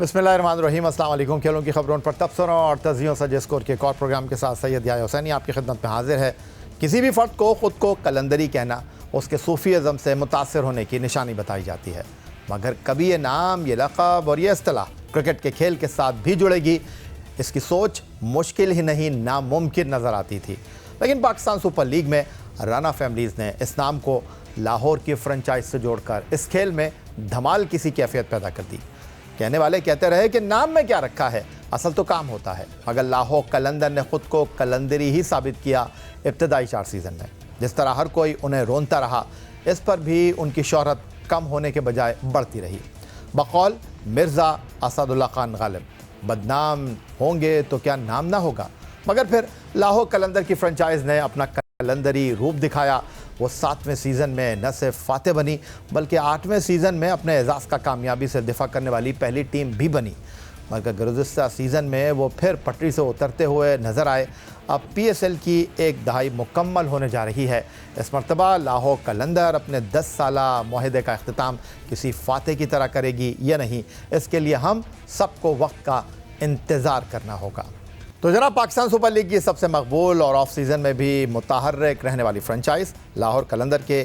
बिस्मिल्लाहिर्रहमानिर्रहीम, अस्सलाम वालेकुम। खेलों की खबरों पर तबसरों और तज़ियों सजे स्कोर के एक और प्रोग्राम के साथ सैयद याह्या हुसैनी आपकी खिदमत में हाजिर है। किसी भी फ़र्द को ख़ुद को कलंदरी कहना उसके सूफ़ीज़म से मुतासिर होने की निशानी बताई जाती है, मगर कभी ये नाम, ये लक़ब और ये इस्तिलाह क्रिकेट के खेल के साथ भी जुड़ेगी, इसकी सोच मुश्किल ही नहीं नामुमकिन नज़र आती थी। लेकिन पाकिस्तान सुपर लीग में राना फैमिलीज़ ने इस नाम को लाहौर की फ्रेंचाइज से जोड़कर इस खेल में धमाल किसी कैफियत पैदा कर दी। कहने वाले कहते रहे कि नाम में क्या रखा है, असल तो काम होता है, मगर लाहौर कलंदर ने ख़ुद को कलंदरी ही साबित किया। इब्तदाई 4 सीज़न में जिस तरह हर कोई उन्हें रोनता रहा, इस पर भी उनकी शोहरत कम होने के बजाय बढ़ती रही। बकौल मिर्ज़ा असदुल्ला खान गालिब, बदनाम होंगे तो क्या नाम ना होगा। मगर फिर लाहौर कलंदर की फ्रेंचाइज ने अपना कलंदरी रूप दिखाया। वो 7वें सीज़न में न सिर्फ फातेह बनी, बल्कि 8वें सीज़न में अपने एजाज़ का कामयाबी से दिफा करने वाली पहली टीम भी बनी। मगर गुज़िश्ता सीज़न में वो फिर पटरी से उतरते हुए नज़र आए। अब PSL की एक दहाई मुकम्मल होने जा रही है। इस मरतबा लाहौर कलंदर अपने 10 साला मुआहदे का अख्तिताम किसी फातेह की तरह करेगी या नहीं, इसके लिए हम सबको वक्त का इंतज़ार करना होगा। तो जनाब, पाकिस्तान सुपर लीग की सबसे मकबूल और ऑफ सीज़न में भी मुतहर्रिक रहने वाली फ्रेंचाइज लाहौर कलंदर के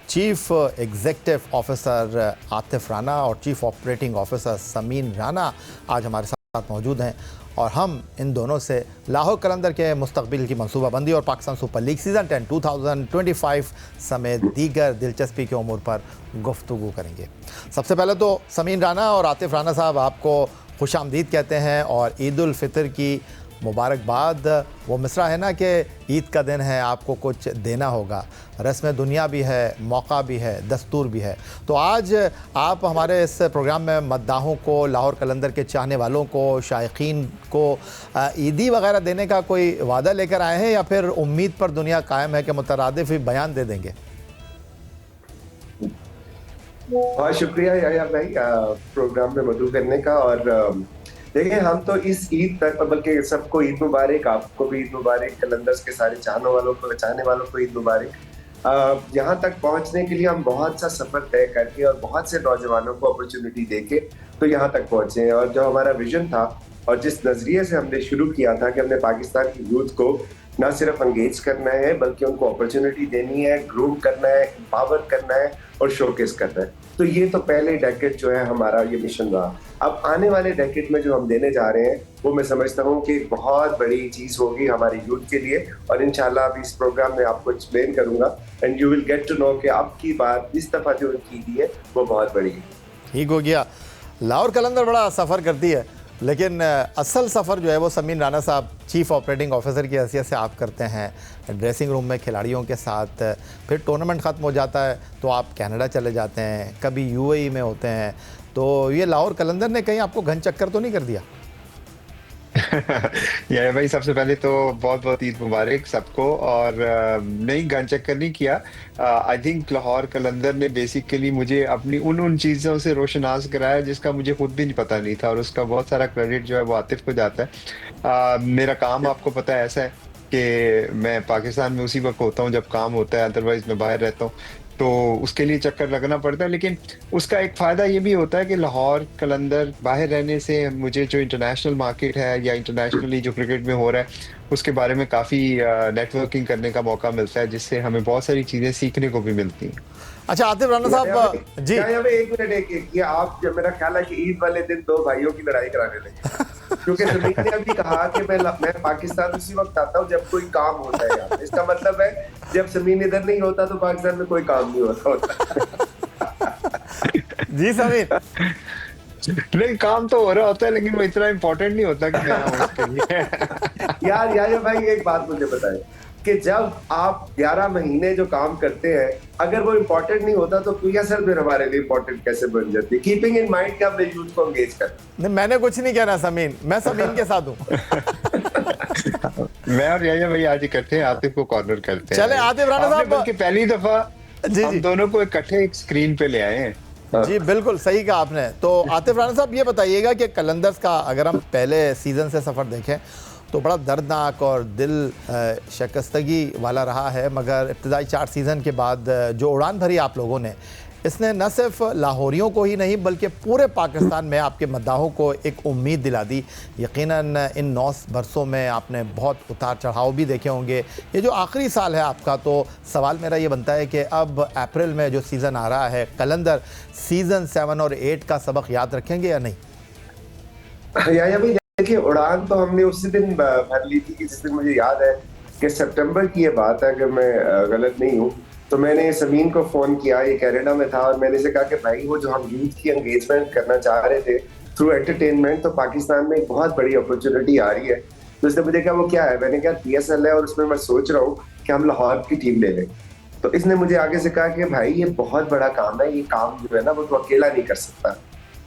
chief executive officer Atif Rana और chief operating officer Sameen Rana आज हमारे साथ मौजूद हैं, और हम इन दोनों से लाहौर कलंदर के मुस्तकबिल की मनसूबाबंदी और पाकिस्तान सुपर लीग सीज़न 10 2025 समेत दीगर दिलचस्पी के उमूर पर गुफ्तगू करेंगे। सबसे पहले तो समीन राना और आतिफ राना साहब, आपको खुशामदीद कहते हैं और ईद उल फितर की मुबारकबाद। वो मिसरा है ना कि ईद का दिन है, आपको कुछ देना होगा, रस्म दुनिया भी है, मौका भी है, दस्तूर भी है। तो आज आप हमारे इस प्रोग्राम में मद्दाहों को, लाहौर कलंदर के चाहने वालों को, शायकीन को ईदी वगैरह देने का कोई वादा लेकर आए हैं, या फिर उम्मीद पर दुनिया कायम है कि मुतरादिफ ही बयान दे देंगे? बहुत शुक्रिया याह्या भाई प्रोग्राम में मदऊ करने का। और देखिए, हम तो इस ईद तक, बल्कि सबको ईद मुबारक, आपको भी ईद मुबारक, कलंदर्स के सारे चाहने वालों को ईद मुबारक। यहाँ तक पहुँचने के लिए हम बहुत सा सफर तय करके और बहुत से नौजवानों को अपॉर्चुनिटी देके तो यहाँ तक पहुँचे हैं। और जो हमारा विजन था और जिस नजरिए से हमने शुरू किया था कि हमने पाकिस्तान की यूथ को ना सिर्फ एंगेज करना है, बल्कि उनको अपॉर्चुनिटी देनी है, ग्रूम करना है, एम्पावर करना है और शोकेस करना है, तो ये तो पहले डेकेड जो है हमारा ये मिशन रहा। अब आने वाले डेकेड में जो हम देने जा रहे हैं, वो मैं समझता हूँ कि एक बहुत बड़ी चीज होगी हमारे यूथ के लिए। और इंशाल्लाह अभी इस प्रोग्राम में आपको एक्सप्लेन करूंगा and you will get to know कि अब की बात इस दफा जो उनकी दी है वो बहुत बड़ी है। ठीक हो गया। लाहौर कलंदर बड़ा सफ़र करती है, लेकिन असल सफ़र जो है वो समीन राना साहब चीफ़ ऑपरेटिंग ऑफिसर की हैसियत से आप करते हैं। ड्रेसिंग रूम में खिलाड़ियों के साथ, फिर टूर्नामेंट ख़त्म हो जाता है तो आप कनाडा चले जाते हैं, कभी UAE में होते हैं। तो ये लाहौर कलंदर ने कहीं आपको घन चक्कर तो नहीं कर दिया? यार भाई, सबसे पहले तो बहुत बहुत ईद मुबारक सबको। और नहीं, गन चक्कर नहीं किया। आई थिंक लाहौर कलंदर ने बेसिकली मुझे अपनी उन चीज़ों से रोशनास कराया जिसका मुझे खुद भी नहीं पता नहीं था, और उसका बहुत सारा क्रेडिट जो है वो आतिफ को जाता है। मेरा काम आपको पता है ऐसा है कि मैं पाकिस्तान में उसी वक्त होता हूँ जब काम होता है, अदरवाइज मैं बाहर रहता हूँ, तो उसके लिए चक्कर लगना पड़ता है। लेकिन उसका एक फ़ायदा ये भी होता है कि लाहौर कलंदर बाहर रहने से मुझे जो इंटरनेशनल मार्केट है या इंटरनेशनली जो क्रिकेट में हो रहा है उसके बारे में काफ़ी नेटवर्किंग करने का मौका मिलता है, जिससे हमें बहुत सारी चीज़ें सीखने को भी मिलती हैं। अच्छा आतिफ राना साहब जी, एक मिनट, ये आप, जब मेरा ख्याल है कि ईद वाले दिन 2 भाइयों की लड़ाई कराने लगे, क्योंकि समीन ने अभी कहा कि मैं पाकिस्तान उसी वक्त आता हूँ जब कोई काम होता है यार। इसका मतलब है जब समीन इधर नहीं होता तो पाकिस्तान में कोई काम नहीं होता। जी समीन। नहीं, काम तो हो रहा होता है, लेकिन वो इतना इम्पोर्टेंट नहीं होता कि मैं आऊं उसके लिए। यार भाई, एक बात मुझे बताएं कि जब आप 11 महीने जो काम करते हैं, अगर वो इम्पोर्टेंट नहीं होता तो PSL फिर हमारे लिए इम्पोर्टेंट कैसे बन जाती है? कीपिंग इन माइंड कि हमने यूथ को एंगेज करना। मैंने कुछ नहीं कहना समीन, मैं समीन के साथ हूँ। मैं और याह्या भाई आज इकट्ठे आतिफ को कॉर्नर करते हैं। चले आतिफ राना साहब, बल्कि पहली दफा हम दोनों को इकट्ठे एक स्क्रीन पे ले आए हैं। जी बिल्कुल सही कहा आपने। तो आतिफ राना साहब, ये बताइएगा कि कलंदर्स का अगर हम पहले सीज़न से सफ़र देखें तो बड़ा दर्दनाक और दिल शिकस्तगी वाला रहा है, मगर इब्तदाई 4 सीज़न के बाद जो उड़ान भरी आप लोगों ने इसने न सिर्फ लाहौरियों को ही नहीं बल्कि पूरे पाकिस्तान में आपके मद्दाहों को एक उम्मीद दिला दी। यकीनन इन 9 बरसों में आपने बहुत उतार चढ़ाव भी देखे होंगे। ये जो आखिरी साल है आपका, तो सवाल मेरा ये बनता है कि अब अप्रैल में जो सीज़न आ रहा है कलंदर, सीज़न 7 और 8 का सबक याद रखेंगे या नहीं? या भाई देखिए, उड़ान तो हमने उसी दिन भर ली थी कि जिस दिन, मुझे याद है कि सितंबर की ये बात है, अगर मैं गलत नहीं हूँ, तो मैंने समीन को फोन किया, ये कनाडा में था, और मैंने से कहा कि भाई वो जो हम यूथ की एंगेजमेंट करना चाह रहे थे थ्रू एंटरटेनमेंट, तो पाकिस्तान में एक बहुत बड़ी अपॉर्चुनिटी आ रही है। तो उसने मुझे कहा वो क्या है, मैंने कहा PSL है और उसमें मैं सोच रहा हूँ कि हम लाहौर की टीम ले लें। तो इसने मुझे आगे से कहा कि भाई ये बहुत बड़ा काम है, ये काम जो है ना वो तो अकेला नहीं कर सकता।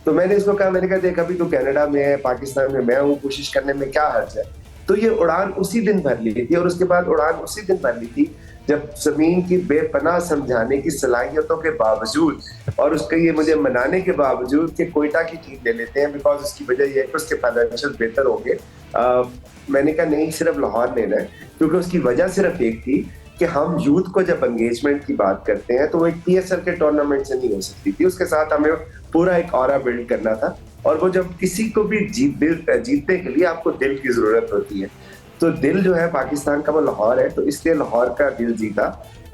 तो मैंने इसको कहा, मैंने कहा देख अभी तू कनाडा में है, पाकिस्तान में मैं हूँ, कोशिश करने में क्या हर्ज है। तो ये उड़ान उसी दिन भर ली थी, और उसके बाद उड़ान उसी दिन भर ली थी जब जमीन की बेपनाह समझाने की सलाहियतों के बावजूद और उसके ये मुझे मनाने के बावजूद कि कोयटा की टीम ले लेते हैं, बिकॉज उसकी वजह यह है कि उसके फाइनेंशियल बेहतर होंगे। मैंने कहा नहीं, सिर्फ लाहौर लेना है, क्योंकि उसकी वजह सिर्फ एक थी कि हम यूथ को जब एंगेजमेंट की बात करते हैं तो वो एक PSL के टूर्नामेंट से नहीं हो सकती थी, उसके साथ हमें पूरा एक ऑरा बिल्ड करना था। और वो जब किसी को भी जीतने के लिए आपको दिल की जरूरत होती है, तो दिल जो है पाकिस्तान का वो लाहौर है, तो इसलिए लाहौर का दिल जीता,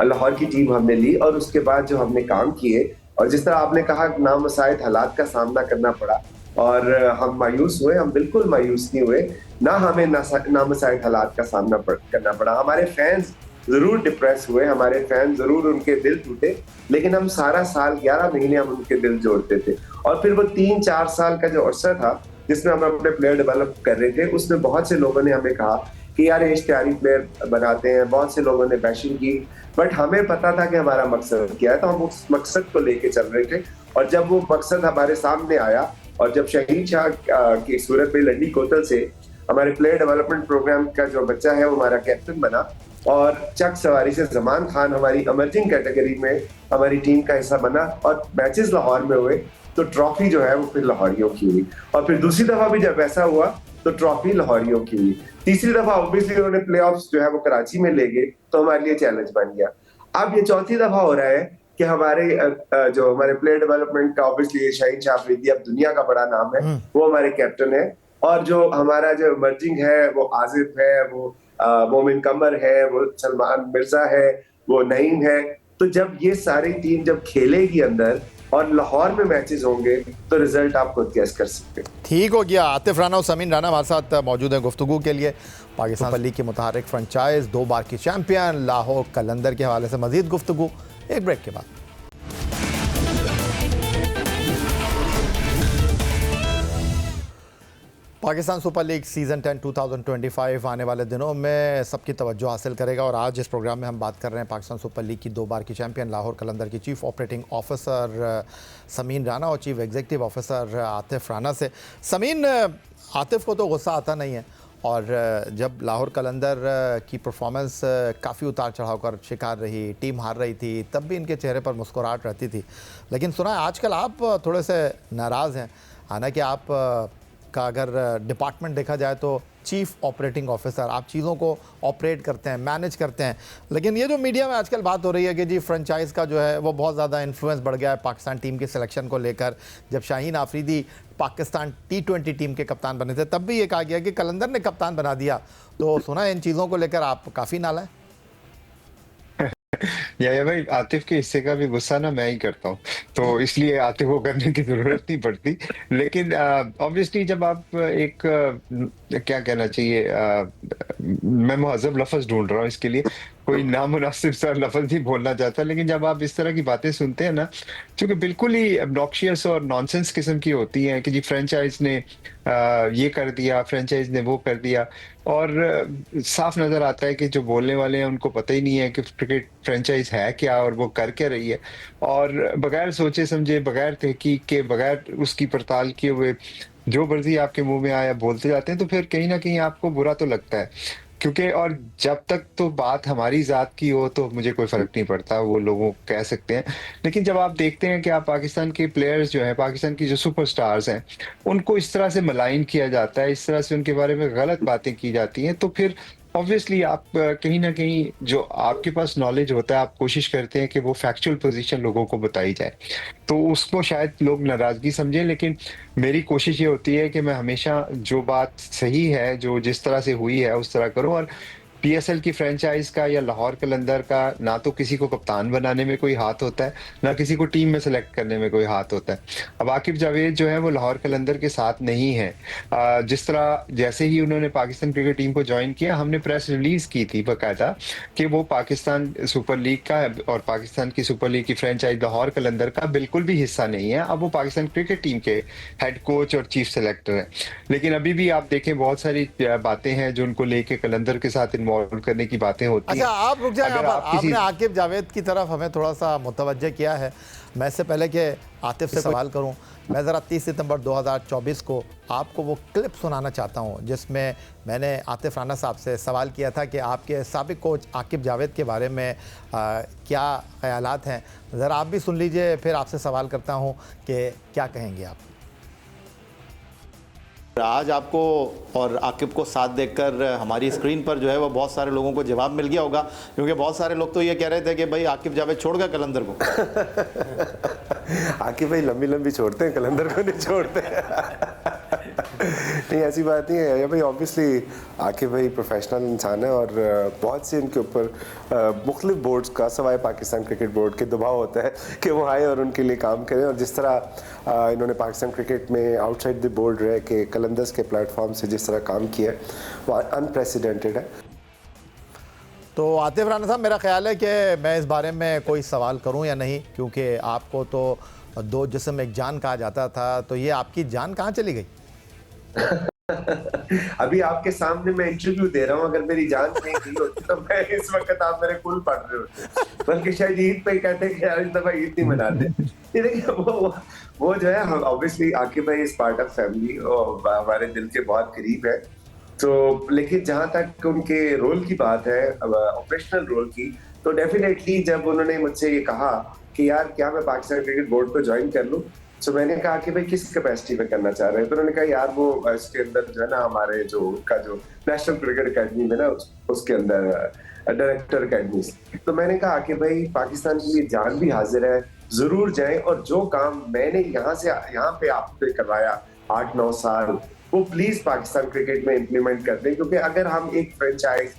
लाहौर की टीम हमने ली। और उसके बाद जो हमने काम किए, और जिस तरह आपने कहा नामुसाइद हालात का सामना करना पड़ा और हम मायूस हुए, हम बिल्कुल मायूस नहीं हुए, ना हमें नामुसाइद हालात का सामना करना पड़ा। हमारे फैंस जरूर डिप्रेस हुए, हमारे फैन जरूर, उनके दिल टूटे, लेकिन हम सारा साल 11 महीने हम उनके दिल जोड़ते थे। और फिर वो 3-4 साल का जो अरसा था जिसमें हम अपने प्लेयर डेवलप कर रहे थे, उसमें बहुत से लोगों ने हमें कहा कि यार इश्तिहारी प्लेयर बनाते हैं, बहुत से लोगों ने बैशिंग की, बट हमें पता था कि हमारा मकसद क्या है, तो हम उस मकसद को लेके चल रहे थे। और जब वो मकसद हमारे सामने आया, और जब शहीन शाह की सूरत में लंडी कोतल से हमारे प्लेयर डेवलपमेंट प्रोग्राम का जो बच्चा है वो हमारा कैप्टन बना, और चक सवारी से जमान खान हमारी इमर्जिंग कैटेगरी में हमारी टीम का हिस्सा बना, और मैचेस लाहौर में हुए, तो ट्रॉफी जो है वो फिर लाहौरियों की हुई। और फिर दूसरी दफा भी जब ऐसा हुआ तो ट्रॉफी लाहौरियों की हुई। तीसरी दफा ऑब्वियसली उन्होंने प्लेऑफ्स जो है वो कराची में ले गए, तो हमारे लिए चैलेंज बन गया। अब ये चौथी दफा हो रहा है कि हमारे जो हमारे प्लेयर डेवलपमेंट का ऑब्वियसली शाहीन शाह अफरीदी अब दुनिया का बड़ा नाम है, वो हमारे कैप्टन है। और जो हमारा जो इमर्जिंग है वो आजिफ है, वो मोमिन कमर है, वो सलमान मिर्जा है, वो नईम है। तो जब ये सारी टीम जब खेलेगी अंदर और लाहौर में मैचेस होंगे, तो रिजल्ट आप खुद गैस कर सकते हैं। ठीक हो गया। आतिफ राना और समीन राना हमारे साथ मौजूद हैं गुफ्तगू के लिए। पाकिस्तान सुपर लीग की मुतहर्रिक फ्रेंचाइज, 2 बार की चैंपियन लाहौर कलंदर के हवाले से मजीद गुफ्तगू एक ब्रेक के बाद। पाकिस्तान सुपर लीग सीज़न 10 2025 आने वाले दिनों में सबकी तवज्जो हासिल करेगा, और आज इस प्रोग्राम में हम बात कर रहे हैं पाकिस्तान सुपर लीग की 2 बार की चैंपियन लाहौर कलंदर की chief operating officer Sameen Rana और chief executive officer Atif Rana से। समीन, आतिफ को तो गुस्सा आता नहीं है, और जब लाहौर कलंदर की परफॉर्मेंस काफ़ी उतार चढ़ाव कर शिकार रही, टीम हार रही थी, तब भी इनके चेहरे पर मुस्कुराहट रहती थी। लेकिन सुना है आजकल आप थोड़े से नाराज़ हैं। हालांकि आप का अगर डिपार्टमेंट देखा जाए तो चीफ ऑपरेटिंग ऑफिसर, आप चीज़ों को ऑपरेट करते हैं, मैनेज करते हैं। लेकिन ये जो मीडिया में आजकल बात हो रही है कि जी फ्रेंचाइज का जो है वो बहुत ज़्यादा इन्फ्लुएंस बढ़ गया है पाकिस्तान टीम के सिलेक्शन को लेकर। जब शाहीन आफरीदी पाकिस्तान T20 टीम के कप्तान बने थे, तब भी ये कहा गया कि कलंदर ने कप्तान बना दिया। तो सुना है इन चीज़ों को लेकर आप काफ़ी नाला है। या भाई, आतिफ के हिस्से का भी गुस्सा ना मैं ही करता हूँ, तो इसलिए आतिफ को करने की जरूरत नहीं पड़ती। लेकिन ऑब्वियसली जब आप एक क्या कहना चाहिए, मैं मुहज़्ज़ब लफ्ज़ ढूंढ रहा हूँ इसके लिए, कोई नामुनासिब सा लफ्ज़ नहीं बोलना चाहता, लेकिन जब आप इस तरह की बातें सुनते हैं ना, क्योंकि बिल्कुल ही ऑब्नॉक्शियस और नॉनसेंस किस्म की होती हैं कि जी फ्रेंचाइज ने ये कर दिया, फ्रेंचाइज ने वो कर दिया, और साफ नजर आता है कि जो बोलने वाले हैं उनको पता ही नहीं है कि क्रिकेट फ्रेंचाइज है क्या और वो कर क्या रही है। और बगैर सोचे समझे, बगैर तहकीक के, बगैर उसकी पड़ताल किए हुए जो मर्जी आपके मुंह में आया बोलते जाते हैं, तो फिर कहीं ना कहीं आपको बुरा तो लगता है। क्योंकि और जब तक तो बात हमारी जात की हो तो मुझे कोई फर्क नहीं पड़ता, वो लोगों कह सकते हैं। लेकिन जब आप देखते हैं कि आप पाकिस्तान के प्लेयर्स जो हैं, पाकिस्तान की जो सुपरस्टार्स हैं, उनको इस तरह से मलाइन किया जाता है, इस तरह से उनके बारे में गलत बातें की जाती हैं, तो फिर ऑब्वियसली आप कहीं न कहीं जो आपके पास नॉलेज होता है, आप कोशिश करते हैं कि वो फैक्चुअल पोज़ीशन लोगों को बताई जाए। तो उसको शायद लोग नाराज़गी समझें, लेकिन मेरी कोशिश ये होती है कि मैं हमेशा जो बात सही है, जो जिस तरह से हुई है, उस तरह करूँ। और पीएसएल की फ्रैंचाइज़ का या लाहौर कलंदर का ना तो किसी को कप्तान बनाने में कोई हाथ होता है, ना किसी को टीम में सेलेक्ट करने में कोई हाथ होता है। अब आकिब जावेद जो है वो लाहौर कलंदर के साथ नहीं है। जिस तरह जैसे ही उन्होंने पाकिस्तान क्रिकेट टीम को जॉइन किया, हमने प्रेस रिलीज़ की थी बाकायदा कि वो पाकिस्तान सुपर लीग का और पाकिस्तान की सुपर लीग की फ्रैंचाइज़ लाहौर कलंदर का बिल्कुल भी हिस्सा नहीं है। अब वो पाकिस्तान क्रिकेट टीम के हेड कोच और चीफ सेलेक्टर हैं। लेकिन अभी भी आप देखें बहुत सारी बातें हैं जो उनको लेके कलंदर के साथ इन्वॉल्व करने की बातें होती अच्छा, हैं। आप रुक जाए यहाँ अगर पर। आप किसी आपने आकिब जावेद की तरफ हमें थोड़ा सा मुतवज्जे किया है। मैं इससे पहले कि आतिफ से सवाल करूं, मैं ज़रा 30 सितंबर 2024 को आपको वो क्लिप सुनाना चाहता हूं जिसमें मैंने आतिफ राना साहब से सवाल किया था कि आपके साबिक कोच आकिब जावेद के बारे में क्या ख़यालात हैं। ज़रा आप भी सुन लीजिए, फिर आपसे सवाल करता हूं कि क्या कहेंगे आप। आज आपको और आकिब को साथ देखकर हमारी स्क्रीन पर जो है वो बहुत सारे लोगों को जवाब मिल गया होगा, क्योंकि बहुत सारे लोग तो ये कह रहे थे कि भाई आकिब जावेद छोड़ गया कलंदर को। आकिब भाई लंबी लंबी छोड़ते हैं, कलंदर को नहीं छोड़ते। नहीं, ऐसी बात नहीं है भाई। ऑब्वियसली आकिब भाई प्रोफेशनल इंसान है और बहुत से इनके ऊपर मुख्तलिफ बोर्ड्स का सवाए पाकिस्तान क्रिकेट बोर्ड के दबाव होता है कि वो आए और उनके लिए काम करें। और जिस तरह इन्होंने पाकिस्तान क्रिकेट में आउटसाइड द बोर्ड रह के कलंदर्स के प्लेटफॉर्म से जिस तरह काम किया है वो अनप्रेसिडेंटेड है। तो आतिफ राना साहब, मेरा ख्याल है कि मैं इस बारे में कोई सवाल करूं या नहीं, क्योंकि आपको तो दो जिस्म एक जान कहा जाता था, तो ये आपकी जान कहाँ चली गई? अभी आपके सामने मैं इंटरव्यू दे रहा हूँ, अगर मेरी जान नहीं गई होती तो मैं इस वक्त आप मेरे कुल पढ़ रहे होते, बल्कि शायद ईद पे कहते कि यार इस दफा ईद नहीं मनाते। ये देखिए वो जो है, हम ऑब्वियसली आकिब भाई इज पार्ट ऑफ फैमिली और हमारे दिल के बहुत करीब है। तो लेकिन जहां तक उनके रोल की बात है, ऑपरेशनल रोल की, तो डेफिनेटली जब उन्होंने मुझसे ये कहा कि यार क्या मैं पाकिस्तान क्रिकेट बोर्ड को ज्वाइन कर लूं, तो मैंने कहा कि भाई किस कैपेसिटी में करना चाह रहे हैं। तो उन्होंने कहा यार वो इसके अंदर जो है ना, हमारे जो उनका जो नेशनल क्रिकेट अकेडमी में ना, उसके अंदर डायरेक्टर अकेडमी। तो मैंने कहा कि भाई पाकिस्तान के लिए जान भी हाजिर है, जरूर जाएं, और जो काम मैंने यहाँ पे आपसे करवाया 8-9 साल, वो प्लीज पाकिस्तान क्रिकेट में इंप्लीमेंट कर दें। क्योंकि अगर हम एक फ्रेंचाइज,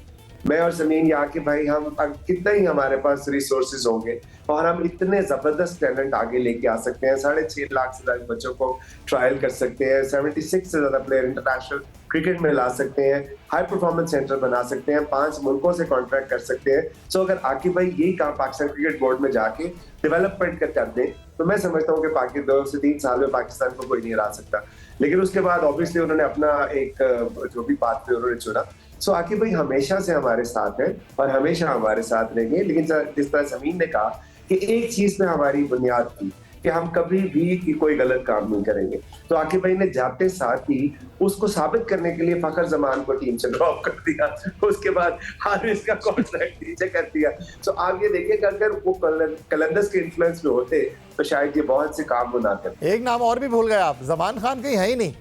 मैं और जमीन या कि भाई हम कितना ही हमारे पास रिसोर्सेज होंगे और हम इतने जबरदस्त टैलेंट आगे लेके आ सकते हैं। 6.5 लाख से ज्यादा बच्चों को ट्रायल कर सकते हैं, 76 से ज्यादा प्लेयर इंटरनेशनल क्रिकेट में ला सकते हैं, हाई परफॉर्मेंस सेंटर बना सकते हैं, 5 मुल्कों से कॉन्ट्रैक्ट कर सकते हैं। सो अगर आकिब भाई यही काम पाकिस्तान क्रिकेट बोर्ड में जाके डेवलपमेंट कर दें, तो मैं समझता हूँ कि 2 से 3 साल में पाकिस्तान को कोई नहीं हरा सकता। लेकिन उसके बाद ऑब्वियसली उन्होंने अपना एक जो भी पाथ उन्होंने चुना। सो आकिब भाई हमेशा से हमारे साथ हैं और हमेशा हमारे साथ रहेंगे। लेकिन जिस तरह जमीन ने कहा कि एक चीज में हमारी बुनियाद थी कि हम कभी भी कोई गलत काम नहीं करेंगे, तो आकिब भाई ने जाते साथ ही उसको साबित करने के लिए फखर जमान को टीम से ड्रॉप कर दिया। उसके बाद हारिस का कॉन्ट्रैक्ट नीचे कर दिया। तो आप ये देखिए कि अगर वो कलंदर्स के इन्फ्लुएंस में होते तो शायद ये बहुत से काम वो ना करते। एक नाम और भी भूल गए आप, जमान खान कहीं है ही नहीं।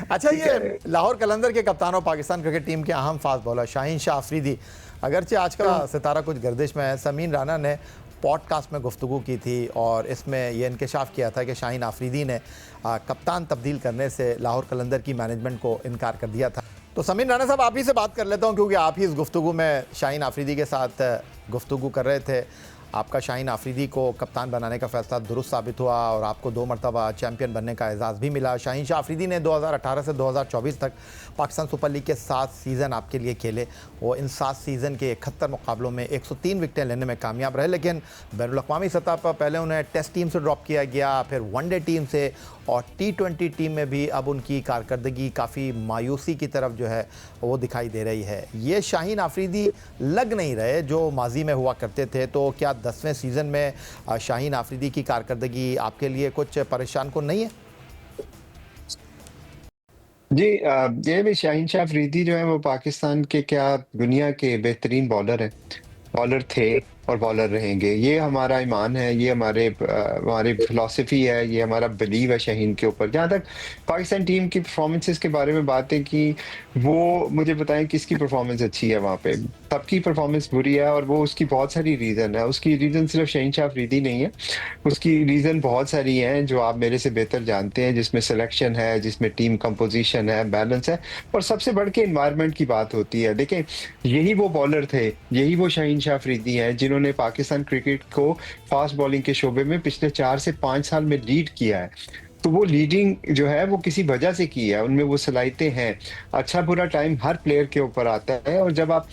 अच्छा, ये लाहौर कलंदर के कप्तान और पाकिस्तान क्रिकेट टीम के अहम फास्ट बॉलर शाहीन शाह अफरीदी, अगरचे आजकल सितारा कुछ गर्दिश में है, समीन राना ने पॉडकास्ट में गुफ्तगू की थी और इसमें यह इंकशाफ किया था कि शाहीन अफरीदी ने कप्तान तब्दील करने से लाहौर कलंदर की मैनेजमेंट को इनकार कर दिया था। तो समीन राना साहब, आप ही से बात कर लेता हूं, क्योंकि आप ही इस गुफ्तगू में शाहीन अफरीदी के साथ गुफ्तगू कर रहे थे। आपका शाहीन अफरीदी को कप्तान बनाने का फैसला दुरुस्त साबित हुआ और आपको 2 मरतबा चैम्पियन बनने का एजाज़ भी मिला। शाहीन शाह अफरीदी ने 2018 से 2024 तक पाकिस्तान सुपर लीग के 7 सीज़न आपके लिए खेले। वो इन 7 सीज़न के 71 मुकाबलों में 103 विकेटें लेने में कामयाब रहे, लेकिन बैनुल-अक़वामी सतह पर पहले उन्हें टेस्ट टीम से ड्रॉप किया गया, फिर वनडे टीम से, और T20 टीम में भी अब उनकी कारकर्दगी काफ़ी मायूसी की तरफ जो है वो दिखाई दे रही है। ये शाहीन अफरीदी लग नहीं रहे जो माजी में हुआ करते थे। तो क्या 10वें सीज़न में शाहीन अफरीदी की कारकर्दगी आपके लिए कुछ परेशान को नहीं है? जी, ये भी शाहीन शाह अफरीदी जो है वो पाकिस्तान के क्या दुनिया के बेहतरीन बॉलर हैं, बॉलर थे। और बॉलर रहेंगे। ये हमारा ईमान है, ये हमारी फिलॉसफी है, ये हमारा बिलीव है शाहीन के ऊपर। जहाँ तक पाकिस्तान टीम की परफॉर्मेंसेस के बारे में बात है कि वो मुझे बताएं किसकी परफॉर्मेंस अच्छी है वहाँ पे। सबकी परफॉर्मेंस बुरी है और वो उसकी बहुत सारी रीज़न है। उसकी रीज़न सिर्फ शाहीन शाह अफरीदी नहीं है, उसकी रीज़न बहुत सारी हैं जो आप मेरे से बेहतर जानते हैं, जिसमें सिलेक्शन है, जिसमें टीम कंपोजिशन है, बैलेंस है, और सबसे बढ़ के एनवायरनमेंट की बात होती है। देखें, यही वो बॉलर थे, यही वो शाहीन शाह अफरीदी हैं जिन्होंने पाकिस्तान क्रिकेट को फास्ट बॉलिंग के शोबे में पिछले 4 से 5 साल में लीड किया है। तो वो लीडिंग जो है वो किसी वजह से की है, उनमें वो सलाहियतें हैं। अच्छा बुरा टाइम हर प्लेयर के ऊपर आता है, और जब आप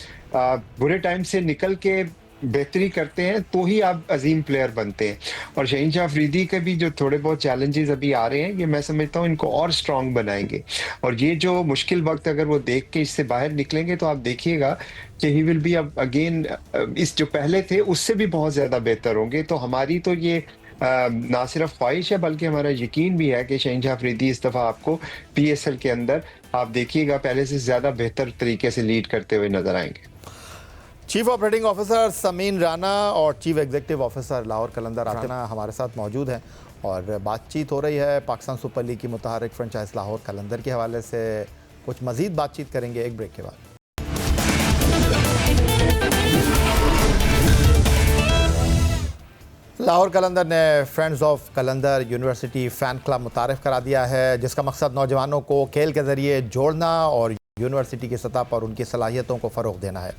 बुरे टाइम से निकल के बेहतरी करते हैं तो ही आप अजीम प्लेयर बनते हैं। और शाहीन शाह अफरीदी के भी जो थोड़े बहुत चैलेंजेस अभी आ रहे हैं, ये मैं समझता हूँ इनको और स्ट्रांग बनाएंगे। और ये जो मुश्किल वक्त अगर वो देख के इससे बाहर निकलेंगे तो आप देखिएगा कि ही विल बी अब अगेन इस जो पहले थे उससे भी बहुत ज्यादा बेहतर होंगे। तो हमारी तो ये ना सिर्फ ख्वाहिश है बल्कि हमारा यकीन भी है कि शाहीन शाह अफरीदी इस दफा आपको पीएसएल के अंदर आप देखिएगा पहले से ज्यादा बेहतर तरीके से लीड करते हुए नजर आएंगे। Chief operating officer Sameen Rana और चीफ एग्जीक्यूटिव ऑफिसर लाहौर कलंदर आतना हमारे साथ मौजूद हैं और बातचीत हो रही है पाकिस्तान सुपर लीग की मुतहरिक फ्रेंचाइज लाहौर कलंदर के हवाले से। कुछ मजीद बातचीत करेंगे एक ब्रेक के बाद। लाहौर कलंदर ने friends of Qalandar university fan club मुतारिफ करा दिया है, जिसका मकसद नौजवानों को खेल के ज़रिए जोड़ना और यूनिवर्सिटी की सतह पर उनकी सलाहियतों को फ़रोग़ देना है।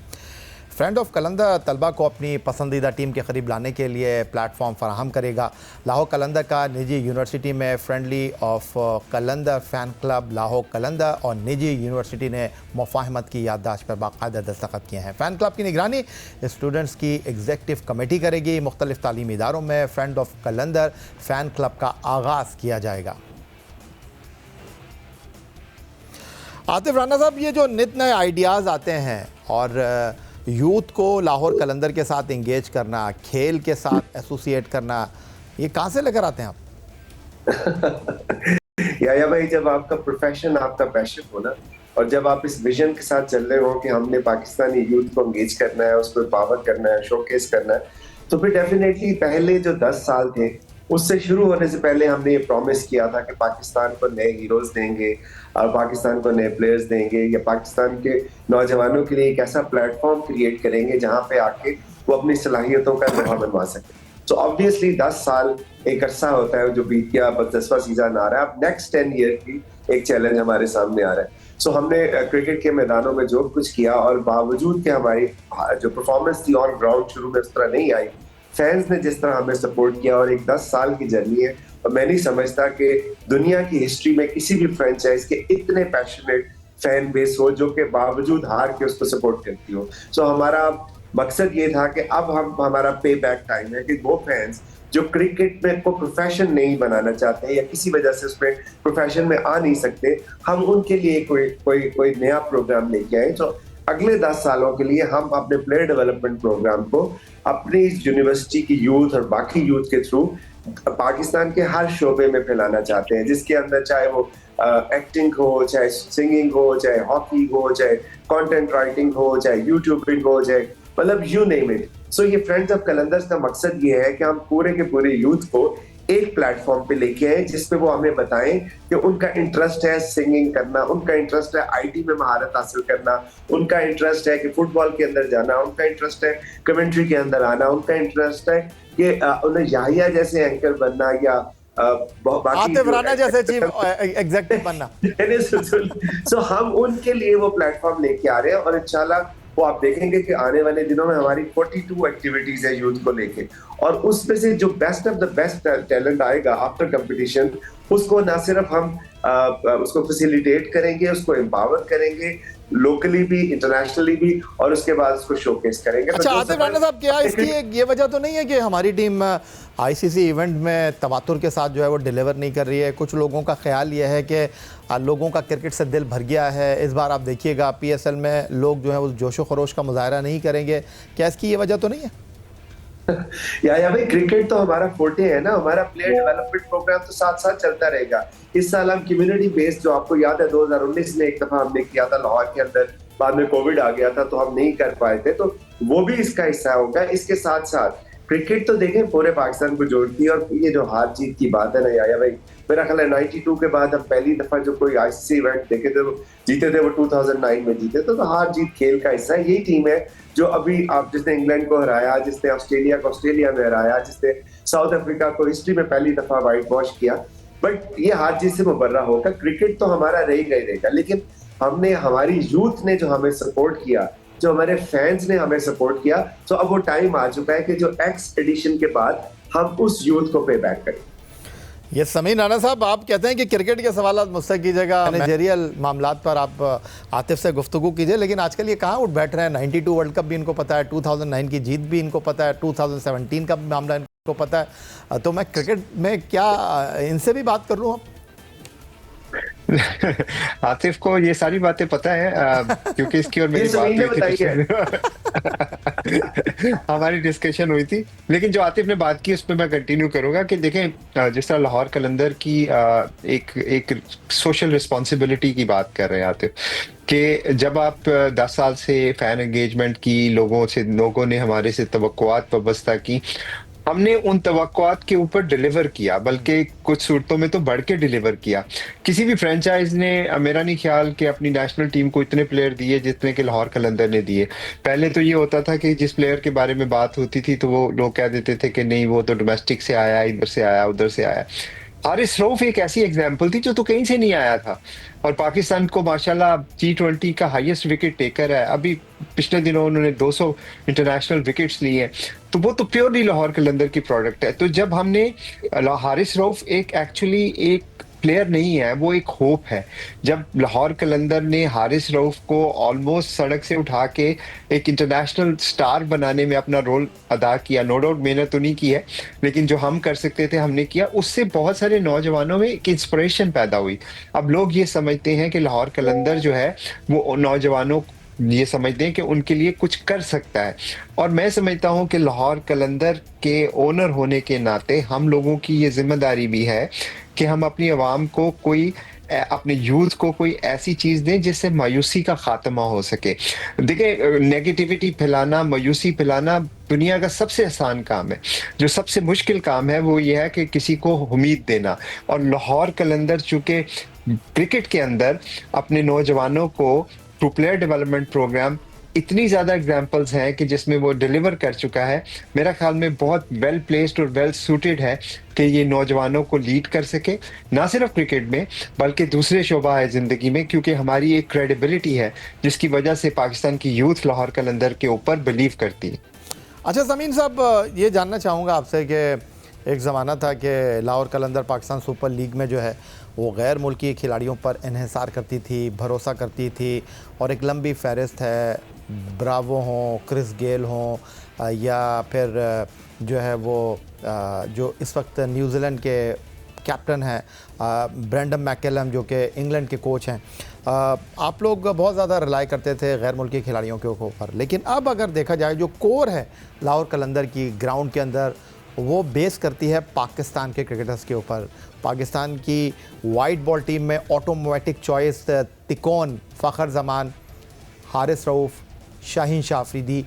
फ्रेंड ऑफ कलंदर तलबा को अपनी पसंदीदा टीम के करीब लाने के लिए प्लेटफॉर्म फराहम करेगा। लाहौर कलंदर का निजी यूनिवर्सिटी में friendly of Qalandar fan club Lahore Qalandar और निजी यूनिवर्सिटी ने मुफाहमत की याददाश्त पर बाकायदा दस्तखत किए हैं। फ़ैन क्लब की निगरानी स्टूडेंट्स की एग्जीक्यूटिव कमेटी करेगी। मुख्तलिफ तालीमी इदारों में friend of Qalandar fan club का आगाज़ किया जाएगा। आतिफ राना साहब, ये जो नित नए आइडियाज़ आते हैं और यूथ को लाहौर कलंदर के साथ इंगेज करना, खेल के साथ एसोसिएट करना, ये कहाँ से लेकर आते हैं आप? या भाई, जब आपका प्रोफेशन आपका पैशन हो ना, और जब आप इस विजन के साथ चल रहे हो कि हमने पाकिस्तानी यूथ को इंगेज करना है, उसको पावर करना है, शोकेस करना है, तो फिर डेफिनेटली पहले जो 10 साल थे उससे शुरू होने से पहले हमने ये प्रॉमिस किया था कि पाकिस्तान को नए हीरोज देंगे और पाकिस्तान को नए प्लेयर्स देंगे, या पाकिस्तान के नौजवानों के लिए एक ऐसा प्लेटफॉर्म क्रिएट करेंगे जहां पे आके वो अपनी सलाहियतों का लोहा बनवा सके। तो ऑब्वियसली 10 साल एक अरसा होता है जो बीत गया, बस 10वां सीजन आ रहा है। अब नेक्स्ट 10 ईयर की एक चैलेंज हमारे सामने आ रहा है। सो हमने क्रिकेट के मैदानों में जो कुछ किया, और बावजूद के हमारी जो परफॉर्मेंस थी ऑन ग्राउंड शुरू में उस तरह नहीं आई, फैंस ने जिस तरह हमें सपोर्ट किया, और एक 10 साल की जर्नी है, और मैं नहीं समझता कि दुनिया की हिस्ट्री में किसी भी फ्रेंचाइज के इतने पैशनेट फैन बेस हो जो कि बावजूद हार के उसको सपोर्ट करती हो। सो हमारा मकसद ये था कि अब हमारा पे बैक टाइम है कि वो फैंस जो क्रिकेट में को प्रोफेशन नहीं बनाना चाहते या किसी वजह से उसमें प्रोफेशन में आ नहीं सकते, हम उनके लिए कोई नया प्रोग्राम लेके आए। तो अगले 10 सालों के लिए हम अपने प्लेयर डेवलपमेंट प्रोग्राम को अपनी यूनिवर्सिटी की यूथ और बाकी यूथ के थ्रू पाकिस्तान के हर शोबे में फैलाना चाहते हैं, जिसके अंदर चाहे वो एक्टिंग हो, चाहे सिंगिंग हो, चाहे हॉकी हो, चाहे कंटेंट राइटिंग हो, चाहे यूट्यूबिंग हो, चाहे मतलब यू नेम इट। सो ये फ्रेंड्स ऑफ कलंदर्स का मकसद ये है कि हम पूरे के पूरे यूथ को एक प्लेटफॉर्म पे लेके आए जिसपे वो हमें बताएं कि उनका इंटरेस्ट है सिंगिंग करना, उनका इंटरेस्ट है आईटी में महारत हासिल करना, उनका इंटरेस्ट है कि फुटबॉल के अंदर जाना, उनका इंटरेस्ट है कमेंट्री के अंदर आना, उनका इंटरेस्ट है कि उन्हें याहिया जैसे एंकर बनना या आतिफ राना जैसे चीफ एग्जीक्यूटिव बनना। सो हम उनके लिए वो प्लेटफॉर्म लेके आ रहे हैं, और इंशाल्लाह वो आप देखेंगे कि आने वाले दिनों में हमारी 42 एक्टिविटीज है यूथ को लेके, और उसमें से जो best of the best talent आएगा आफ्टर कंपटीशन, उसको ना सिर्फ हम उसको फैसिलिटेट करेंगे, उसको एम्पावर करेंगे लोकली भी, इंटरनेशनली भी, और उसके बाद उसको शोकेस करेंगे। अच्छा आतिफ राना साहब, क्या इसकी एक ये वजह तो नहीं है कि हमारी टीम आईसीसी इवेंट में तवातुर के साथ जो है वो डिलीवर नहीं कर रही है? कुछ लोगों का ख्याल ये है कि लोगों का क्रिकेट से दिल भर गया है, इस बार आप देखिएगा पीएसएल में लोग जो है वो जोशो खरोश का मुजाहरा नहीं करेंगे, क्या इसकी ये वजह तो नहीं है? या भाई, क्रिकेट तो हमारा फोर्टे है ना, हमारा प्लेयर डेवलपमेंट प्रोग्राम तो साथ साथ चलता रहेगा। इस साल हम कम्युनिटी बेस्ड, जो आपको याद है 2019 में एक दफा हमने किया था लाहौर के अंदर बाद में कोविड आ गया था तो हम नहीं कर पाए थे, तो वो भी इसका हिस्सा होगा। इसके साथ साथ क्रिकेट तो देखें पूरे पाकिस्तान को जोड़ती है, और ये जो हार जीत की बात है ना याया भाई, मेरा ख्याल है 92 के बाद हम पहली दफा जो कोई आईसीसी इवेंट देखे थे, जीते थे वो 2009 में जीते थे। तो हार जीत खेल का हिस्सा है। यही टीम है जो अभी आप, जिसने इंग्लैंड को हराया, जिसने ऑस्ट्रेलिया को ऑस्ट्रेलिया में हराया, जिसने साउथ अफ्रीका को हिस्ट्री में पहली दफा व्हाइट वॉश किया, बट ये हार जीत से मुबर्रा होगा। क्रिकेट तो हमारा रह गई रहेगा, लेकिन हमने, हमारी यूथ ने जो हमें सपोर्ट किया, जो हमारे फैंस ने हमें सपोर्ट किया, तो अब वो टाइम आ चुका है कि जो एक्स एडिशन के बाद हम उस यूथ को पे बैक करें। ये समीर राणा साहब, आप कहते हैं कि क्रिकेट के सवाल मुझसे कीजिएगा, मैनेजरियल मामलात पर आप आतिफ से गुफ्तगू कीजिए, लेकिन आजकल ये कहाँ उठ बैठ रहे हैं। 92 वर्ल्ड कप भी इनको पता है, 2009 की जीत भी इनको पता है, 2017 का मामला इनको पता है, तो मैं क्रिकेट में क्या इनसे भी बात कर लूँ अब? आतिफ को ये सारी बातें पता है, क्योंकि इसकी और मेरी बात हुई थी हमारी डिस्कशन हुई थी। लेकिन जो आतिफ ने बात की उस पर मैं कंटिन्यू करूंगा कि देखें, जिस तरह लाहौर कलंदर की एक सोशल रिस्पॉन्सिबिलिटी की बात कर रहे हैं आतिफ, कि जब आप 10 साल से फैन एंगेजमेंट की, लोगों ने हमारे से तवक्कुआत वाबस्ता की, हमने उन तवक्कुआत के ऊपर डिलीवर किया, बल्कि कुछ सूरतों में तो बढ़ के डिलीवर किया। किसी भी फ्रेंचाइज ने, मेरा नहीं ख्याल कि अपनी नेशनल टीम को इतने प्लेयर दिए जितने कि लाहौर कलंदर ने दिए। पहले तो ये होता था कि जिस प्लेयर के बारे में बात होती थी तो वो लोग कह देते थे कि नहीं, वो तो डोमेस्टिक से आया, इधर से आया, उधर से आया। हारिस रऊफ एक ऐसी एग्जाम्पल थी जो तो कहीं से नहीं आया था, और पाकिस्तान को माशाल्लाह T20 का हाईएस्ट विकेट टेकर है। अभी पिछले दिनों उन्होंने 200 इंटरनेशनल विकेट्स लिए हैं, तो वो तो प्योरली लाहौर कलंदर की प्रोडक्ट है। तो जब हमने, हारिस रऊफ एक एक्चुअली एक प्लेयर नहीं है, वो एक होप है। जब लाहौर कलंदर ने हारिस रऊफ को ऑलमोस्ट सड़क से उठा के एक इंटरनेशनल स्टार बनाने में अपना रोल अदा किया, नो डाउट मेहनत तो नहीं की है, लेकिन जो हम कर सकते थे हमने किया। उससे बहुत सारे नौजवानों में एक इंस्पिरेशन पैदा हुई। अब लोग ये समझते हैं कि लाहौर कलंदर जो है वो नौजवानों ये समझते हैं कि उनके लिए कुछ कर सकता है, और मैं समझता हूं कि लाहौर कलंदर के ओनर होने के नाते हम लोगों की ये जिम्मेदारी भी है कि हम अपनी आवाम को कोई, अपने यूथ को कोई ऐसी चीज दें जिससे मायूसी का खात्मा हो सके। देखिए, नेगेटिविटी फैलाना, मायूसी फैलाना दुनिया का सबसे आसान काम है। जो सबसे मुश्किल काम है वो ये है कि किसी को उम्मीद देना, और लाहौर कलंदर चूंकि क्रिकेट के अंदर अपने नौजवानों को थ्रू प्लेयर डेवलपमेंट प्रोग्राम, इतनी ज्यादा एग्जांपल्स हैं कि जिसमें वो डिलीवर कर चुका है, मेरा ख्याल में बहुत वेल प्लेस्ड और वेल सूटेड है कि ये नौजवानों को लीड कर सके, ना सिर्फ क्रिकेट में बल्कि दूसरे शोबा है जिंदगी में, क्योंकि हमारी एक क्रेडिबिलिटी है जिसकी वजह से पाकिस्तान की यूथ लाहौर कलंदर के ऊपर बिलीव करती है। अच्छा समीन साहब, ये जानना चाहूँगा आपसे कि एक ज़माना था कि लाहौर कलंदर पाकिस्तान सुपर लीग में जो है वो गैर मुल्की खिलाड़ियों पर इन्हिसार करती थी, भरोसा करती थी, और एक लंबी फहरिस्त है, ब्रावो हों, क्रिस गेल हों, या फिर जो है वो जो इस वक्त न्यूजीलैंड के कैप्टन हैं ब्रेंडन मैकलम, जो कि इंग्लैंड के कोच हैं, आप लोग बहुत ज़्यादा रिलाई करते थे गैर मुल्की खिलाड़ियों के ऊपर। लेकिन अब अगर देखा जाए, जो कोर है लाहौर कलंदर की ग्राउंड के अंदर, वो बेस करती है पाकिस्तान के क्रिकेटर्स के ऊपर। पाकिस्तान की वाइट बॉल टीम में ऑटोमेटिक चॉइस तिकोन, फ़खर जमान, हारिस रऊफ, शाहीन शाह अफरीदी,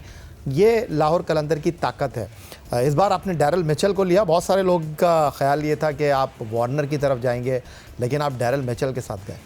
ये लाहौर कलंदर की ताकत है। इस बार आपने डैरल मिचेल को लिया। बहुत सारे लोग का ख्याल ये था कि आप वार्नर की तरफ जाएंगे, लेकिन आप डैरल मिचेल के साथ गए।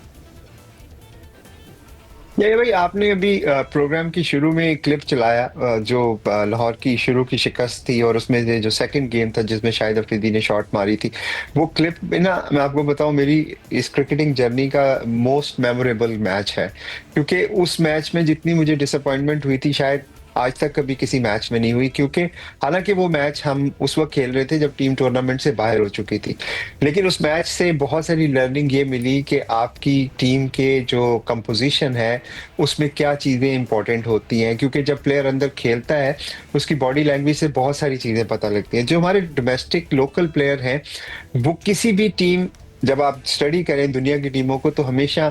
ये भाई, आपने अभी प्रोग्राम की शुरू में एक क्लिप चलाया जो लाहौर की शुरू की शिकस्त थी, और उसमें जो सेकंड गेम था जिसमें शाहिद अफरीदी ने शॉट मारी थी, वो क्लिप में ना, मैं आपको बताऊं, मेरी इस क्रिकेटिंग जर्नी का मोस्ट मेमोरेबल मैच है, क्योंकि उस मैच में जितनी मुझे डिसअपॉइंटमेंट हुई थी शायद आज तक कभी किसी मैच में नहीं हुई। क्योंकि हालांकि वो मैच हम उस वक्त खेल रहे थे जब टीम टूर्नामेंट से बाहर हो चुकी थी, लेकिन उस मैच से बहुत सारी लर्निंग ये मिली कि आपकी टीम के जो कंपोजिशन है उसमें क्या चीज़ें इंपॉर्टेंट होती हैं। क्योंकि जब प्लेयर अंदर खेलता है उसकी बॉडी लैंग्वेज से बहुत सारी चीज़ें पता लगती हैं। जो हमारे डोमेस्टिक लोकल प्लेयर हैं, वो किसी भी टीम, जब आप स्टडी करें दुनिया की टीमों को, तो हमेशा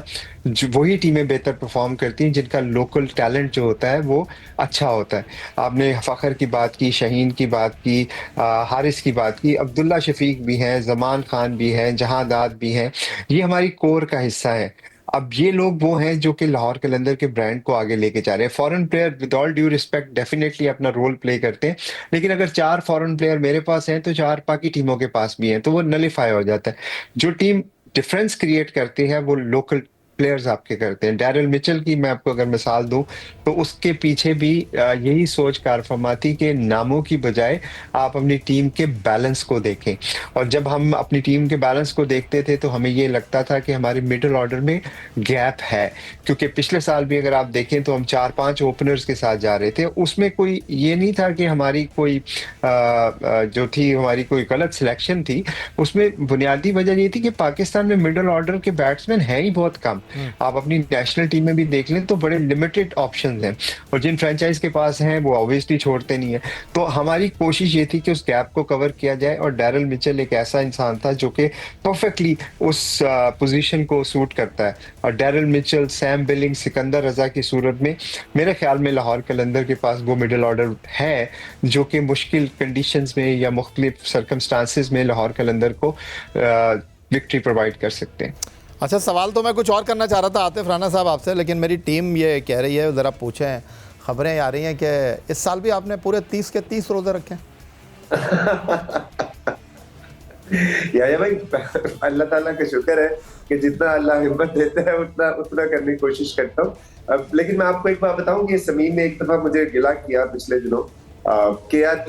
वही टीमें बेहतर परफॉर्म करती हैं जिनका लोकल टैलेंट जो होता है वो अच्छा होता है। आपने फ़खर की बात की, शाहीन की बात की, हारिस की बात की, अब्दुल्ला शफीक भी हैं, जमान खान भी हैं, जहांदाद भी हैं, ये हमारी कोर का हिस्सा है। अब ये लोग वो हैं जो कि लाहौर कलंदर के ब्रांड को आगे लेके जा रहे हैं। Foreign player with all due respect definitely अपना रोल प्ले करते हैं, लेकिन अगर 4 फॉरेन प्लेयर मेरे पास हैं तो 4 बाकी टीमों के पास भी हैं, तो वो नलीफाई हो जाता है। जो टीम डिफरेंस क्रिएट करती है वो लोकल प्लेयर्स आपके करते हैं। डैरिल मिचेल की मैं आपको अगर मिसाल दूं तो उसके पीछे भी यही सोच कार फरमाती के नामों की बजाय आप अपनी टीम के बैलेंस को देखें। और जब हम अपनी टीम के बैलेंस को देखते थे तो हमें ये लगता था कि हमारे मिडिल ऑर्डर में गैप है, क्योंकि पिछले साल भी अगर आप देखें तो हम 4-5 ओपनर्स के साथ जा रहे थे। उसमें कोई ये नहीं था कि हमारी कोई जो थी हमारी कोई गलत सिलेक्शन थी, उसमें बुनियादी वजह ये थी कि पाकिस्तान में मिडिल ऑर्डर के बैट्समैन हैं ही बहुत कम। आप अपनी नेशनल टीम में भी देख लें तो बड़े लिमिटेड ऑप्शंस हैं, और जिन फ्रेंचाइज के पास हैं वो ऑब्वियसली छोड़ते नहीं है। तो हमारी कोशिश ये थी कि उस गैप को कवर किया जाए, और डैरिल मिचेल एक ऐसा इंसान था जो कि परफेक्टली उस पोजीशन को सूट करता है। और Daryl Mitchell, Sam Billing, Sikandar Raza की सूरत में मेरे ख्याल में लाहौर कलंदर के पास वो मिडिल ऑर्डर है जो कि मुश्किल कंडीशंस में या मुख्तलिफ सर्कमस्टांसिस में लाहौर कलंदर को विक्ट्री प्रोवाइड कर सकते हैं। अच्छा, सवाल तो मैं कुछ और करना चाह रहा था आतिफ राना साहब आपसे, लेकिन मेरी टीम ये कह रही है, ज़रा पूछें, खबरें आ रही हैं कि इस साल भी आपने पूरे 30 के 30 रोज़े रखे हैं। या भाई अल्लाह ताला का शुक्र है कि जितना अल्लाह हिम्मत देता है उतना करने की कोशिश करता हूँ। लेकिन मैं आपको एक बात बताऊं कि समीम ने एक दफा मुझे गिला किया पिछले दिनों कि यार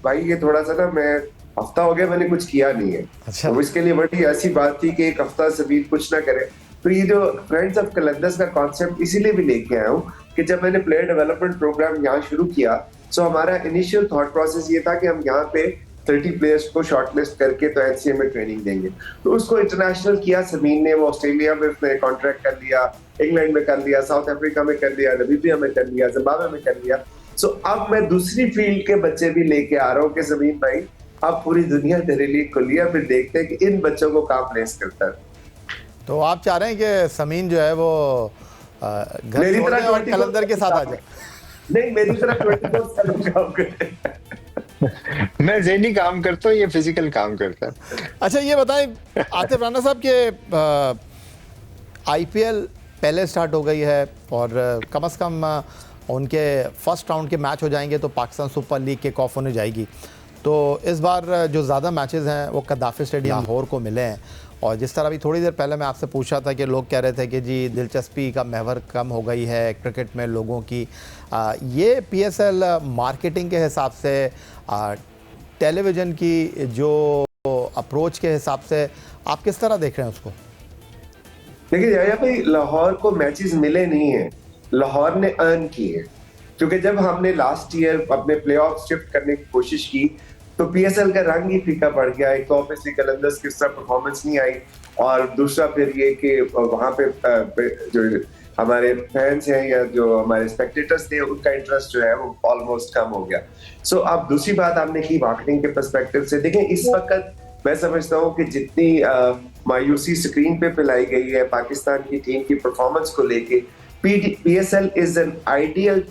भाई ये थोड़ा सा ना, मैं हफ्ता हो गया मैंने कुछ किया नहीं है। अच्छा। तो इसके लिए बड़ी ऐसी बात थी कि एक हफ्ता समीम कुछ ना करे। तो ये जो फ्रेंड्स ऑफ कलंदर्स का कॉन्सेप्ट इसीलिए भी लेके आया हूँ कि जब मैंने प्लेयर डेवलपमेंट प्रोग्राम यहाँ शुरू किया तो हमारा इनिशियल थॉट प्रोसेस ये था कि हम यहाँ पे 30 प्लेयर्स को शॉर्टलिस्ट करके तो एनसीए में ट्रेनिंग देंगे। तो उसको इंटरनेशनल किया समीन ने, वो ऑस्ट्रेलिया में उसने कॉन्ट्रैक्ट कर लिया, इंग्लैंड में कर लिया, साउथ अफ्रीका में कर लिया, नमीबिया में कर लिया, जिम्बाब्वे में कर लिया। सो अब मैं दूसरी फील्ड के बच्चे भी लेके आ रहा हूँ कि समीन भाई अब पूरी दुनिया तेरे लिए खुली है, फिर देखते हैं कि इन बच्चों को कहाँ प्लेस करता है। तो आप चाह रहे हैं कि समीन जो है वो घर छोड़ दे और कलंदर के साथ आ जाए? नहीं, मेरी तरह 24/7 काम करे। मैं ज़हनी काम करता हूँ, ये फिजिकल काम करता है। अच्छा, ये बताएं आतिफ राना साहब के आईपीएल पहले स्टार्ट हो गई है और कम से कम उनके फर्स्ट राउंड के मैच हो जाएंगे तो Pakistan super league kick off होने जाएगी। तो इस बार जो ज़्यादा मैचेस हैं वो कद्दाफी स्टेडियम लाहौर को मिले हैं, और जिस तरह अभी थोड़ी देर पहले मैं आपसे पूछा था कि लोग कह रहे थे कि जी दिलचस्पी का महवर कम हो गई है क्रिकेट में लोगों की, ये पीएसएल मार्केटिंग के हिसाब से, टेलीविज़न की जो अप्रोच के हिसाब से आप किस तरह देख रहे हैं उसको? देखिए यार भाई, लाहौर को मैचेस मिले नहीं हैं, लाहौर ने अर्न किए। क्योंकि जब हमने लास्ट ईयर अपने प्लेऑफ शिफ्ट करने की कोशिश की तो पीएसएल का रंग ही फीका पड़ गया। एक तो ऑब्वियसली कलंदर्स की तरह परफॉर्मेंस नहीं आई, और दूसरा फिर ये कि वहां पे जो हमारे फैंस हैं या जो हमारे स्पेक्टेटर्स थे उनका इंटरेस्ट जो है वो ऑलमोस्ट कम हो गया। सो अब दूसरी बात आपने की मार्केटिंग के पर्सपेक्टिव से, देखें इस वक्त मैं समझता हूँ कि जितनी मायूसी स्क्रीन पे फैलाई गई है पाकिस्तान की टीम की परफॉर्मेंस को लेके, पीएसएल इज एन आइडियल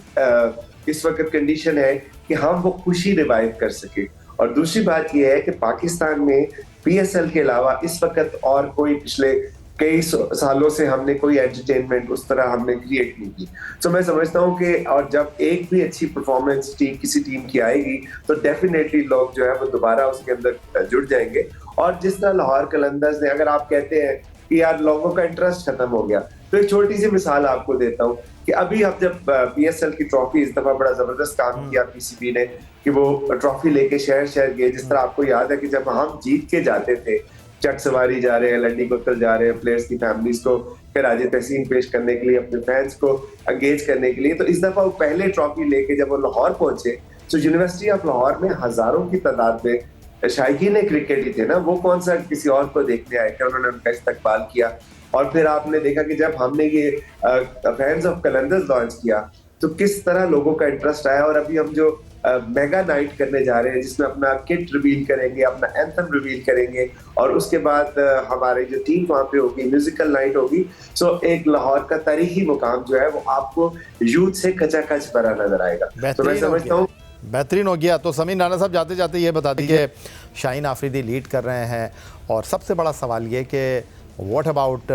इस वक्त कंडीशन है कि हम वो खुशी रिवाइव कर सके। और दूसरी बात यह है कि पाकिस्तान में पीएसएल के अलावा इस वक्त और कोई पिछले कई सालों से हमने कोई एंटरटेनमेंट उस तरह हमने क्रिएट नहीं की। तो मैं समझता हूँ कि और जब एक भी अच्छी परफॉर्मेंस किसी टीम की आएगी तो डेफिनेटली लोग जो है वो दोबारा उसके अंदर जुड़ जाएंगे। और जिस तरह लाहौर कलंदर्स ने, अगर आप कहते हैं कि यार लोगों का इंटरेस्ट खत्म हो गया, तो एक छोटी सी मिसाल आपको देता हूँ कि अभी हम जब पीएसएल की ट्रॉफी इस दफा बड़ा जबरदस्त काम किया पीसीबी ने कि वो ट्रॉफी लेके शहर शहर गए। जिस तरह आपको याद है कि जब हम जीत के जाते थे, चक सवारी जा रहे हैं, लंडी कोतल जा रहे हैं, प्लेयर्स की फैमिलीज को खराज तहसीन पेश करने के लिए, अपने फैंस को एंगेज करने के लिए, तो इस दफा वो पहले ट्रॉफी लेके जब वो लाहौर पहुंचे तो यूनिवर्सिटी ऑफ लाहौर में हजारों की तादाद में शायकीन क्रिकेट ही थे ना, वो कौन सा किसी और को देखने आए थे, उन्होंने उनका इस्तकबाल किया। और फिर आपने देखा कि जब हमने ये फैंस ऑफ कलंदर्स लॉन्च किया तो किस तरह लोगों का इंटरेस्ट आया। और अभी हम जो मेगा नाइट करने जा रहे हैं जिसमें अपना किट रिवील करेंगे, अपना एंथम रिवील करेंगे, और उसके बाद हमारी जो टीम वहां पे होगी, म्यूजिकल नाइट होगी। सो एक लाहौर का तारीखी मुकाम जो है वो आपको यूथ से खचाखच भरा नजर आएगा। तो मैं समझता हूँ बेहतरीन हो गया। तो समीन राना साहब, जाते जाते ये बता दीजिए, शाहीन आफरीदी लीड कर रहे हैं और सबसे बड़ा सवाल ये कि व्हाट अबाउट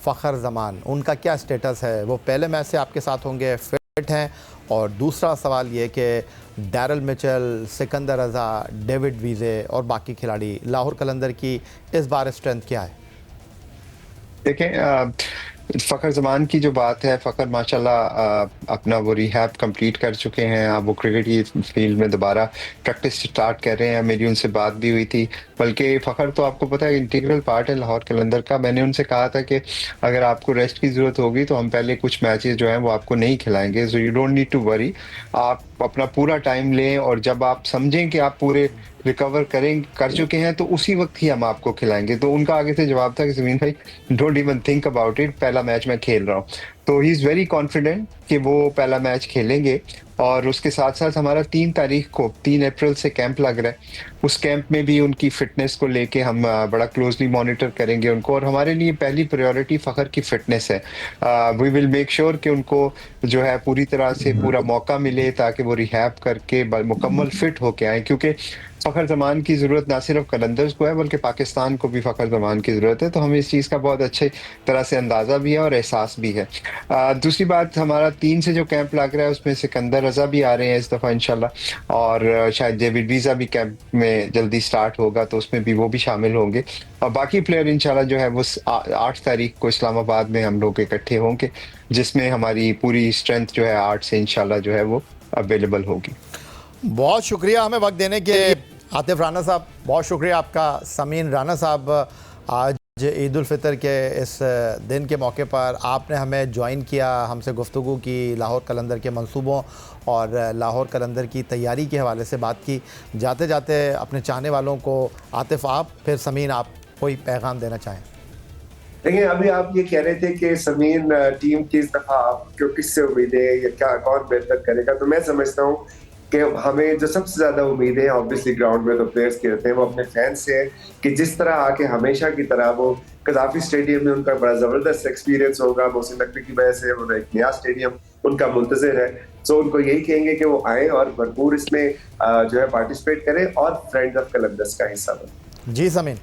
फ़खर जमान, उनका क्या स्टेटस है? वो पहले मैच से आपके साथ होंगे, फिट हैं? और दूसरा सवाल ये कि डैरल मिचेल, सिकंदर रज़ा, डेविड वीज़े और बाकी खिलाड़ी, लाहौर कलंदर की इस बार स्ट्रेंथ क्या है? देखें, फ़खर ज़मान की जो बात है, फ़खर माशाल्लाह अपना वो रिहैब कंप्लीट कर चुके हैं। अब वो क्रिकेट की फील्ड में दोबारा प्रैक्टिस स्टार्ट कर रहे हैं। मेरी उनसे बात भी हुई थी। बल्कि फ़खर तो आपको पता है इंटीग्रल पार्ट है लाहौर कलंदर का। मैंने उनसे कहा था कि अगर आपको रेस्ट की ज़रूरत होगी तो हम पहले कुछ मैचेस जो हैं वो आपको नहीं खिलाएँगे। So you don't need to worry. आप अपना पूरा टाइम लें और जब आप समझें कि आप पूरे रिकवर कर चुके हैं तो उसी वक़्त ही हम आपको खिलाएँगे। तो उनका आगे से जवाब था कि ज़मीन भाई, don't even think about it, पहला मैच मैं खेल रहा हूँ। तो ही इज़ वेरी कॉन्फिडेंट कि वो पहला मैच खेलेंगे। और उसके साथ-साथ हमारा 3 तारीख को 3 अप्रैल से कैंप लग रहा है। उस कैंप में भी उनकी फ़िटनेस को लेके हम बड़ा क्लोज़ली मॉनिटर करेंगे उनको, और हमारे लिए पहली प्रायोरिटी फ़खर की फ़िटनेस है। वी विल मेक श्योर कि उनको जो है पूरी तरह से पूरा मौका मिले ताकि वो रिहैब करके मुकम्मल फ़िट होके आएँ, क्योंकि फ़खर ज़मान की ज़रूरत ना सिर्फ़ कलंदर्स को है बल्कि पाकिस्तान को भी फ़खर ज़मान की ज़रूरत है। तो हमें इस चीज़ का बहुत अच्छे तरह से अंदाज़ा भी है और एहसास भी है। दूसरी बात, हमारा 3 से जो कैंप लग रहा है उसमें सिकंदर रज़ा भी आ रहे हैं इस दफ़ा इंशाल्लाह, और शायद डेविड वीज़ा भी कैंप में जल्दी स्टार्ट होगा तो उसमें भी वो भी शामिल होंगे। और बाकी प्लेयर इंशाल्लाह जो है वो 8 तारीख को इस्लामाबाद में हम लोग इकट्ठे होंगे, जिसमें हमारी पूरी स्ट्रेंथ जो है 8 से इंशाल्लाह जो है वो अवेलेबल होगी। बहुत शुक्रिया हमें वक्त देने के आतिफ राना साहब, बहुत शुक्रिया आपका। समीन राना साहब, आज ईद उल फितर के इस दिन के मौके पर आपने हमें ज्वाइन किया, हमसे गुफ्तगू की, लाहौर कलंदर के मंसूबों और लाहौर कलंदर की तैयारी के हवाले से बात की। जाते जाते अपने चाहने वालों को आतिफ आप, फिर समीन आप, कोई पैगाम देना चाहें? देखिए, अभी आप ये कह रहे थे कि समीन टीम की इस दफा आपको किससे उम्मीद है या क्या कौन बेहतर करेगा, तो मैं समझता हूँ कि हमें जो सबसे ज्यादा उम्मीद है ऑब्वियसली ग्राउंड में तो प्लेयर्स की रहते हैं, वो अपने फैंस से है कि जिस तरह आके हमेशा की तरह वो कदाफी स्टेडियम में उनका बड़ा जबरदस्त एक्सपीरियंस होगा मोहसिन नकवी की वजह से, और एक नया स्टेडियम उनका मुंतजर है। सो उनको यही कहेंगे कि वो आए और भरपूर इसमें जो है पार्टिसिपेट करें और फ्रेंड्स ऑफ कलंदर्स का हिस्सा बने। जी समीन।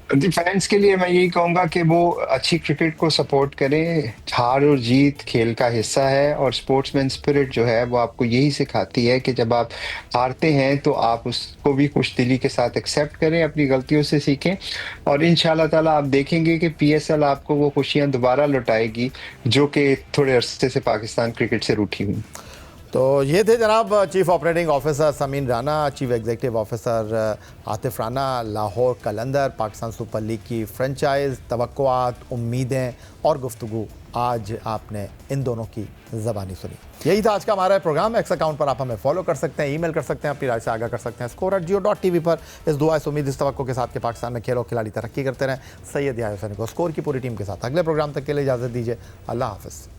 फैंस के लिए मैं यही कहूँगा कि वो अच्छी क्रिकेट को सपोर्ट करें। हार और जीत खेल का हिस्सा है, और स्पोर्ट्समैन स्पिरिट जो है वो आपको यही सिखाती है कि जब आप हारते हैं तो आप उसको भी खुशदिली के साथ एक्सेप्ट करें, अपनी गलतियों से सीखें, और इंशाल्लाह ताला आप देखेंगे कि पीएसएल आपको वो खुशियां दोबारा लौटाएगी जो कि थोड़े अरसे से पाकिस्तान क्रिकेट से रूठी हुई। तो ये थे जनाब chief operating officer Sameen Rana, chief executive officer Atif Rana. Lahore Qalandar Pakistan super league की फ्रेंचाइज, तवक्कुआत, उम्मीदें और गुफ्तगू आज आपने इन दोनों की ज़बानी सुनी। यही था आज का हमारा प्रोग्राम। एक्स अकाउंट पर आप हमें फॉलो कर सकते हैं, ईमेल कर सकते हैं, अपनी राय से आगाह कर सकते हैं score@geo.tv पर। इस दुआ इस उम्मीद इस तवक्को के साथ कि पाकिस्तान में खेल और खिलाड़ी तरक्की करते रहें। सैयद याहिया हुसैन को स्कोर की पूरी टीम के साथ अगले प्रोग्राम तक के लिए इजाज़त दीजिए। अल्लाह हाफ़िज़।